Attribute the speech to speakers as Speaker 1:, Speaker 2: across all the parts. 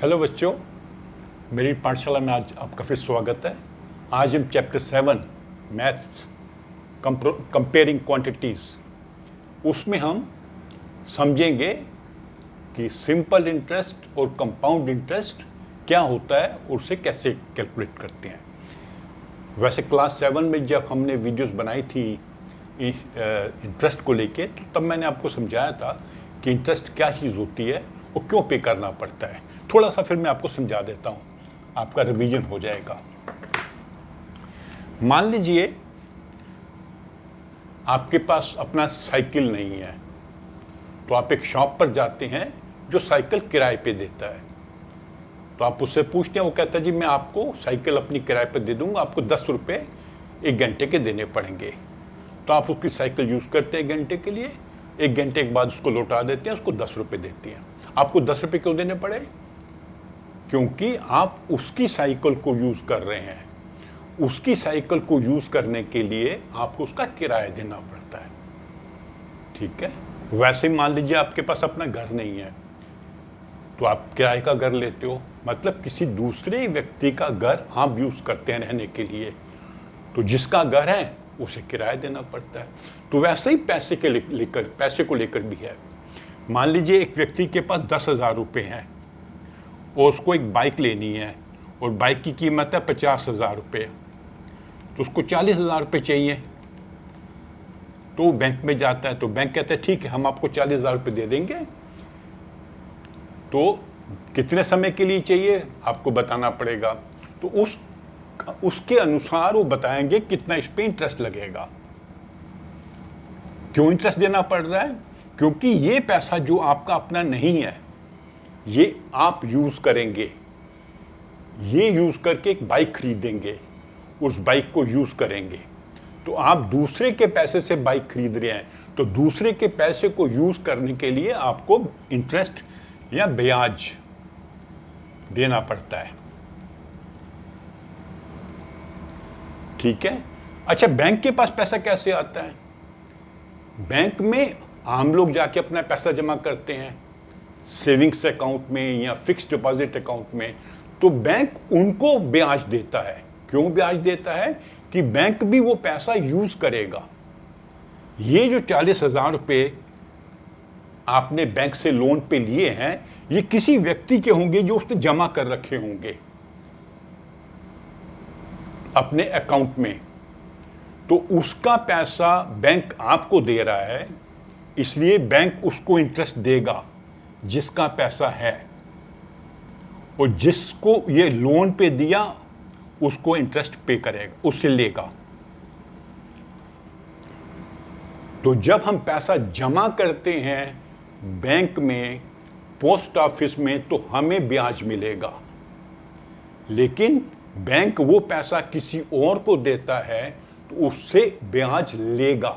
Speaker 1: Hello बच्चों, मेरी पाठशाला में आज आपका फिर स्वागत है। आज हम चैप्टर 7 मैथ्स कंपेयरिंग क्वांटिटीज़ उसमें हम समझेंगे कि सिंपल इंटरेस्ट और कंपाउंड इंटरेस्ट क्या होता है और उसे कैसे कैलकुलेट करते हैं। वैसे क्लास 7 में जब हमने वीडियोस बनाई थी इंटरेस्ट को लेके, तो तब मैंने आपको समझाया था कि इंटरेस्ट क्या चीज़ होती है और क्यों पे करना पड़ता है। थोड़ा सा फिर मैं आपको समझा देता हूँ, आपका रिवीजन हो जाएगा। मान लीजिए आपके पास अपना साइकिल नहीं है, तो आप एक शॉप पर जाते हैं जो साइकिल किराए पे देता है। तो आप उससे पूछते हैं, वो कहता है जी मैं आपको साइकिल अपनी किराए पे दे दूंगा, आपको 10 रुपये 1 घंटे के देने पड़ेंगे। तो आप उसकी साइकिल यूज़ करते हैं 1 घंटे के लिए, 1 घंटे के बाद उसको लौटा देते हैं, उसको 10 रुपये देते हैं। आपको 10 रुपये क्यों देने पड़े? क्योंकि आप उसकी साइकिल को यूज़ कर रहे हैं। उसकी साइकिल को यूज़ करने के लिए आपको उसका किराया देना पड़ता है। ठीक है। वैसे ही मान लीजिए आपके पास अपना घर नहीं है, तो आप किराए का घर लेते हो, मतलब किसी दूसरे व्यक्ति का घर आप यूज़ करते हैं रहने के लिए। तो जिसका घर है उसे किराया देना पड़ता है। तो वैसे ही पैसे को लेकर भी है। मान लीजिए एक व्यक्ति के पास 10,000 रुपये हैं और उसको एक बाइक लेनी है और बाइक की कीमत है 50,000 रुपये, तो उसको 40,000 रुपये चाहिए। तो वो बैंक में जाता है, तो बैंक कहता है ठीक है हम आपको 40,000 रुपये दे देंगे। तो कितने समय के लिए चाहिए आपको बताना पड़ेगा। तो उसके अनुसार वो बताएंगे कितना इस पे इंटरेस्ट लगेगा। क्यों इंटरेस्ट देना पड़ रहा है? क्योंकि ये पैसा जो आपका अपना नहीं है, ये आप यूज करेंगे, ये यूज करके एक बाइक खरीदेंगे, उस बाइक को यूज करेंगे। तो आप दूसरे के पैसे से बाइक खरीद रहे हैं, तो दूसरे के पैसे को यूज करने के लिए आपको इंटरेस्ट या ब्याज देना पड़ता है। ठीक है। अच्छा, बैंक के पास पैसा कैसे आता है? बैंक में आम लोग जाके अपना पैसा जमा करते हैं सेविंग्स अकाउंट में या फिक्स्ड डिपॉजिट अकाउंट में, तो बैंक उनको ब्याज देता है। क्यों ब्याज देता है? कि बैंक भी वो पैसा यूज करेगा। ये जो 40,000 रुपये आपने बैंक से लोन पे लिए हैं, ये किसी व्यक्ति के होंगे जो उसने जमा कर रखे होंगे अपने अकाउंट में। तो उसका पैसा बैंक आपको दे रहा है, इसलिए बैंक उसको इंटरेस्ट देगा जिसका पैसा है, और जिसको ये लोन पे दिया उसको इंटरेस्ट पे करेगा, उससे लेगा। तो जब हम पैसा जमा करते हैं बैंक में, पोस्ट ऑफिस में, तो हमें ब्याज मिलेगा। लेकिन बैंक वो पैसा किसी और को देता है तो उससे ब्याज लेगा।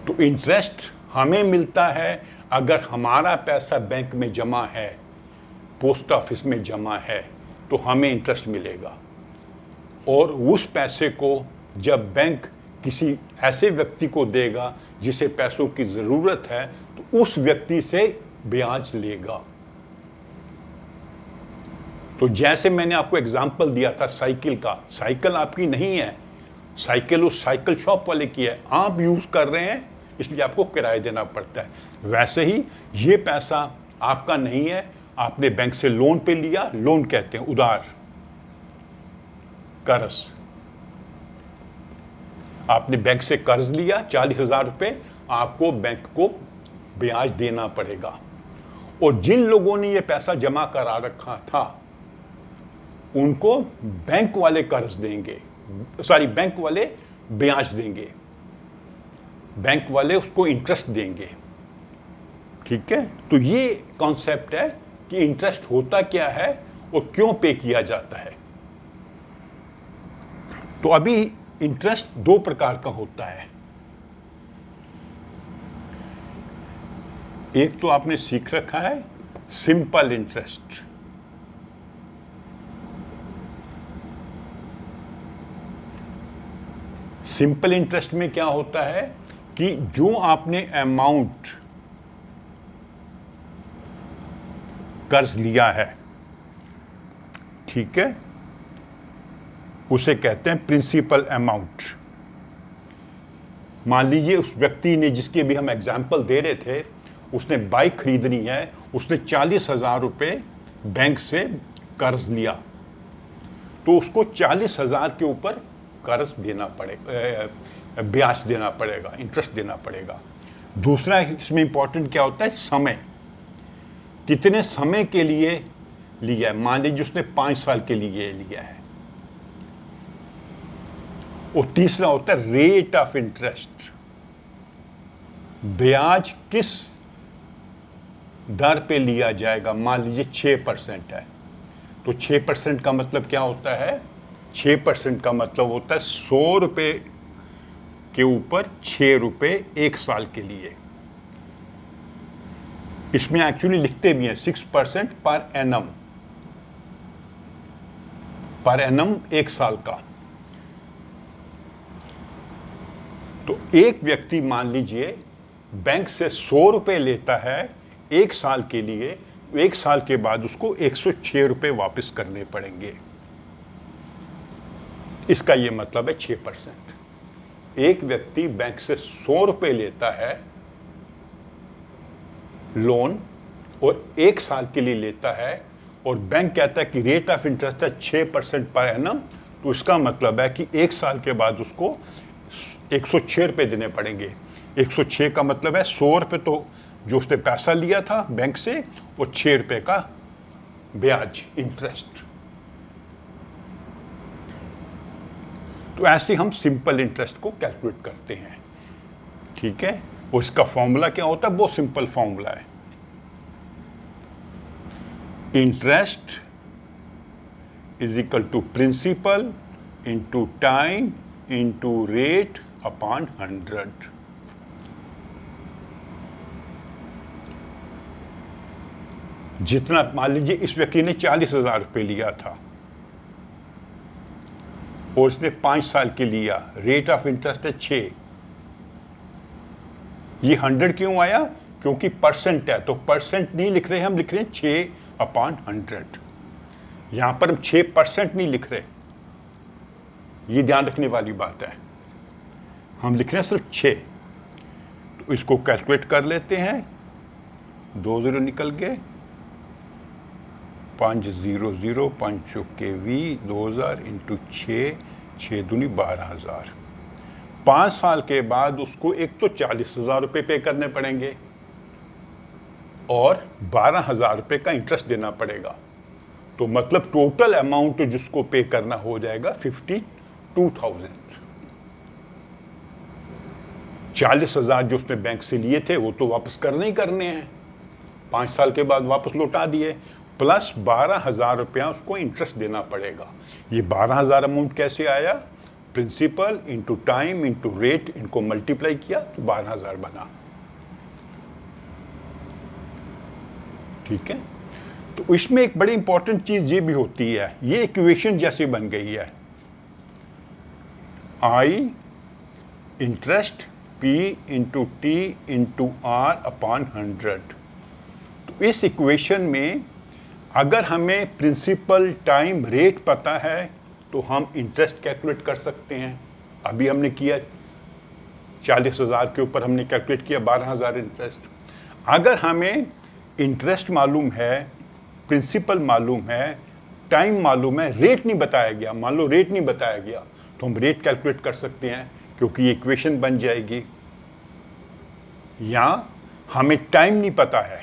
Speaker 1: तो इंटरेस्ट हमें मिलता है अगर हमारा पैसा बैंक में जमा है, पोस्ट ऑफिस में जमा है, तो हमें इंटरेस्ट मिलेगा। और उस पैसे को जब बैंक किसी ऐसे व्यक्ति को देगा जिसे पैसों की ज़रूरत है, तो उस व्यक्ति से ब्याज लेगा। तो जैसे मैंने आपको एग्जाम्पल दिया था साइकिल का, साइकिल आपकी नहीं है, साइकिल उस साइकिल शॉप वाले की है, आप यूज़ कर रहे हैं इसलिए आपको किराया देना पड़ता है। वैसे ही ये पैसा आपका नहीं है, आपने बैंक से लोन पे लिया, लोन कहते हैं उधार, कर्ज। आपने बैंक से कर्ज लिया 40,000 रुपये, आपको बैंक को ब्याज देना पड़ेगा। और जिन लोगों ने ये पैसा जमा करा रखा था उनको बैंक वाले कर्ज देंगे, बैंक वाले ब्याज देंगे, बैंक वाले उसको इंटरेस्ट देंगे। ठीक है। तो ये कॉन्सेप्ट है कि इंटरेस्ट होता क्या है और क्यों पे किया जाता है। तो अभी इंटरेस्ट 2 प्रकार का होता है। एक तो आपने सीख रखा है सिंपल इंटरेस्ट, सिंपल इंटरेस्ट में क्या होता है कि जो आपने अमाउंट कर्ज लिया है, ठीक है, उसे कहते हैं प्रिंसिपल अमाउंट। मान लीजिए उस व्यक्ति ने, जिसके भी हम एग्जाम्पल दे रहे थे, उसने बाइक खरीदनी है, उसने 40,000 रुपये बैंक से कर्ज लिया, तो उसको 40,000 के ऊपर कर्ज देना पड़ेगा, ब्याज देना पड़ेगा, इंटरेस्ट देना पड़ेगा। दूसरा इसमें इंपॉर्टेंट क्या होता है, समय, कितने समय के लिए लिया है। मान लीजिए उसने 5 साल के लिए लिया है। और तीसरा होता है रेट ऑफ इंटरेस्ट, ब्याज किस दर पे लिया जाएगा। मान लीजिए 6% है, तो 6% का मतलब क्या होता है, 6% का मतलब होता है 100 रुपये के ऊपर 6 रुपये 1 साल के लिए। इसमें एक्चुअली लिखते भी हैं 6% पर एनम, पर एनम 1 साल का। तो एक व्यक्ति मान लीजिए बैंक से 100 रुपये लेता है 1 साल के लिए, 1 साल के बाद उसको 106 रुपये वापस करने पड़ेंगे। इसका ये मतलब है 6%। एक व्यक्ति बैंक से 100 रुपये लेता है लोन और 1 साल के लिए लेता है, और बैंक कहता है कि रेट ऑफ इंटरेस्ट है 6% पर एनम, तो इसका मतलब है कि 1 साल के बाद उसको 106 रुपये देने पड़ेंगे। 106 का मतलब है 100 रुपये तो जो उसने पैसा लिया था बैंक से, और 6 रुपये का ब्याज, इंटरेस्ट। तो ऐसे हम सिंपल इंटरेस्ट को कैलकुलेट करते हैं, ठीक है। और इसका फॉर्मूला क्या होता है, बहुत सिंपल फॉर्मूला है, interest is equal to principal into time into rate upon 100। जितना, मान लीजिए इस व्यक्ति ने 40,000 रुपये लिया था और इसने 5 साल के लिया, रेट ऑफ इंटरेस्ट है 6। ये 100 क्यों आया, क्योंकि परसेंट है, तो परसेंट नहीं लिख रहे, हम लिख रहे हैं 6/100। यहां पर हम 6% नहीं लिख रहे, ये ध्यान रखने वाली बात है, हम लिख रहे हैं सिर्फ 6। तो इसको कैलकुलेट कर लेते हैं, 2 0 निकल गए, 500, 5 चौके 2000 इंटू 6, 6 दूनी 12,000। 5 साल के बाद उसको एक तो 40,000 रुपये पे करने पड़ेंगे और 12,000 रुपये का इंटरेस्ट देना पड़ेगा। तो मतलब टोटल अमाउंट जिसको पे करना हो जाएगा 52,000। 40,000 जो उसने बैंक से लिए थे वो तो वापस करने ही करने हैं, 5 साल के बाद वापस लौटा दिए, प्लस 12,000 रुपया उसको इंटरेस्ट देना पड़ेगा। ये 12,000 अमाउंट कैसे आया, principal into time into rate, इनको मल्टीप्लाई किया तो 12,000 बना, ठीक है। तो इसमें एक बड़ी इंपॉर्टेंट चीज ये भी होती है, ये इक्वेशन जैसी बन गई है, I interest P into T into R upon 100। तो इस इक्वेशन में अगर हमें प्रिंसिपल, टाइम, रेट पता है तो हम इंटरेस्ट कैलकुलेट कर सकते हैं। अभी हमने किया 40,000 के ऊपर हमने कैलकुलेट किया 12,000 इंटरेस्ट। अगर हमें इंटरेस्ट मालूम है, प्रिंसिपल मालूम है, टाइम मालूम है, रेट नहीं बताया गया, मान लो रेट नहीं बताया गया, तो हम रेट कैलकुलेट कर सकते हैं क्योंकि ये इक्वेशन बन जाएगी। या हमें टाइम नहीं पता है,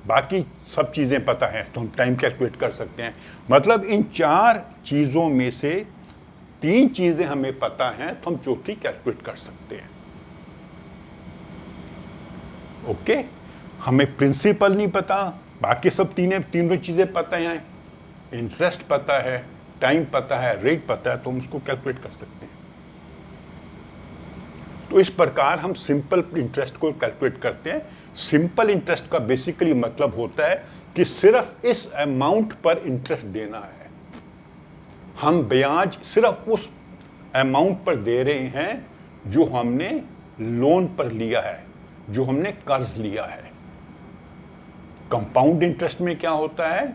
Speaker 1: बाकी सब चीज़ें पता है, तो हम टाइम कैलकुलेट कर सकते हैं। मतलब इन 4 चीज़ों में से 3 चीज़ें हमें पता हैं तो हम चौथी कैलकुलेट कर सकते हैं। ओके, हमें प्रिंसिपल नहीं पता, बाकी सब तीनों चीज़ें पता हैं, इंटरेस्ट पता है, टाइम पता है, रेट पता है, तो हम उसको कैलकुलेट कर सकते हैं। तो इस प्रकार हम सिंपल इंटरेस्ट को कैलकुलेट करते हैं। सिंपल इंटरेस्ट का बेसिकली मतलब होता है कि सिर्फ इस अमाउंट पर इंटरेस्ट देना है, हम ब्याज सिर्फ उस अमाउंट पर दे रहे हैं जो हमने लोन पर लिया है, जो हमने कर्ज लिया है। कंपाउंड इंटरेस्ट में क्या होता है?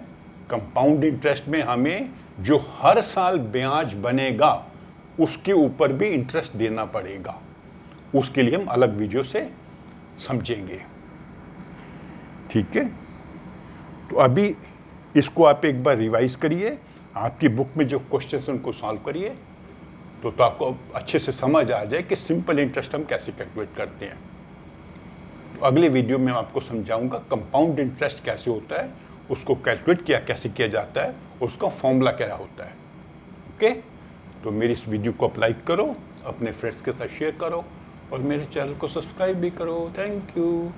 Speaker 1: कंपाउंड इंटरेस्ट में हमें जो हर साल ब्याज बनेगा उसके ऊपर भी इंटरेस्ट देना पड़ेगा। उसके लिए हम अलग वीडियो से समझेंगे, ठीक है। तो अभी इसको आप एक बार रिवाइज करिए, आपकी बुक में जो क्वेश्चन है उनको सॉल्व करिए, तो आपको अच्छे से समझ आ जाए कि सिंपल इंटरेस्ट हम कैसे कैलकुलेट करते हैं। तो अगले वीडियो में आपको समझाऊंगा कंपाउंड इंटरेस्ट कैसे होता है, उसको कैलकुलेट कैसे किया जाता है, उसका फॉर्मूला क्या होता है। ओके, तो मेरी इस वीडियो को आप लाइक करो, अपने फ्रेंड्स के साथ शेयर करो और मेरे चैनल को सब्सक्राइब भी करो। Thank you.